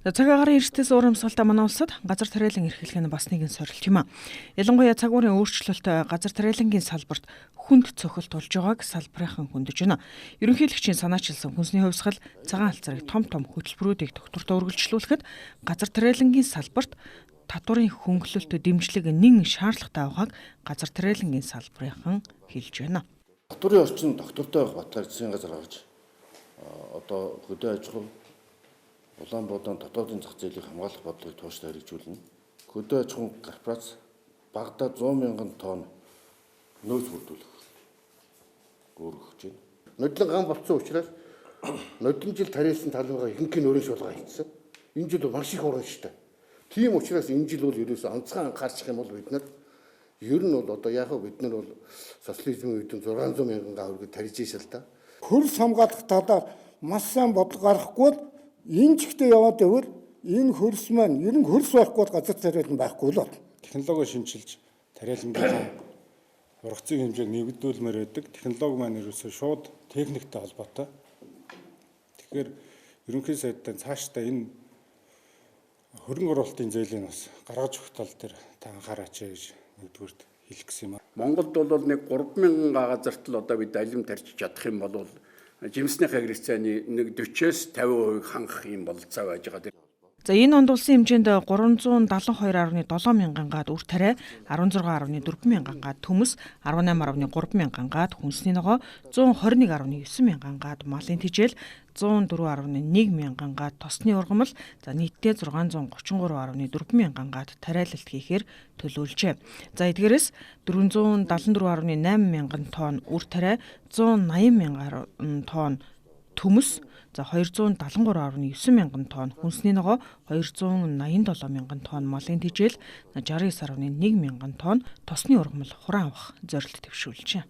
Цаг агаарын эрсдэс урамсгалтай манай улсад газар тариалан эрхлэх нь бас нэгэн сорилт юм а. Ялангуяа цаг уурын өөрчлөлт газар тариалангийн салбарт хүнд цохилт болж байгааг салбарынхан хөндөж байна. Ерөнхийлөгчийн санаачилсан хүнсний хувьсгал цагаан алцарыг том хөтөлбөрүүдийг доктортой үргэлжлүүлэхэд газар тариалангийн салбарт татварын хөнгөлөлт дэмжлэг нэн шаардлагатай байгааг газар тариалангийн салбарынхан хэлж байна. Татварын орчин доктортой байх баталгааг засгийн газар гаргаж одоо хөдөө аж ахуй Улаанбаатарын дотоодын зах зээлийг хамгаалах бодлогыг тууштай хэрэгжүүлнэ. Хөдөө аж ахуйн корпорац багадаа 100 мянган тонн нөөц бүрдүүлэх өгч байна. Нодлон ган болцсон учраас нодон жил тариалсан талбайгаа ихэнх нь өөрийн шулгаа хийсэн. Энэ жил маш их урамштай. Тийм учраас энэ жил бол ерөөсөө онцгой анхаарчих юм бол бид нар ер нь бол одоо яг бид нар бол социализмын үед 600 мянган төгрөг тарьж ийшэл та. Хөрс хамгаалах талаар маш сайн бодлого гаргахгүй л энэ чигтээ яваад байвал энэ хөрс маань ер нь хөрс байхгүй газар тариалан байхгүй л байна. Технологи шинжилж тариалангийнхаа ургацын хэмжээг нэгдүүлмээр байдаг. Технологи маань ерөөсөө шууд техниктэй холбоотой. Тэгэхээр ерөнхий сайдтай цаашдаа энэ хөрөнгө оруулалтын зээлийн бас гаргаж өгөх тал дээр та анхаараач гэж нэгдүгürt хэлэх гэсэн юм. Монголд бол нэг 3000 газарт л одоо бид алим тарьж чадах юм бол жимснийхээ хэрэгцээний нэг 40-с 50% хангах юм болцоо байж байгаа. За энэ онд улсын хэмжээнд 372.7 мянган гаад үр тариа, 16.4 мянган гаад төмөс, 18.3 мянган гаад хүнсний ногоо, 121.9 мянган гаад малын тижэл, 104.1 мянган гаад тосны ургамал, за нийтдээ 633.4 мянган гаад тариалалт хийхээр төлөвлөжээ. За эдгээрээс 474.8 мянган тонн үр тариа, 180 мянган тонн төмөс, за 273.9 мянган тонн хүнсний ногоо, 287 мянган тонн малын тижэл, 69.1 мянган тонн тосны ургамал хураан авах зорилт төвшүүлжээ.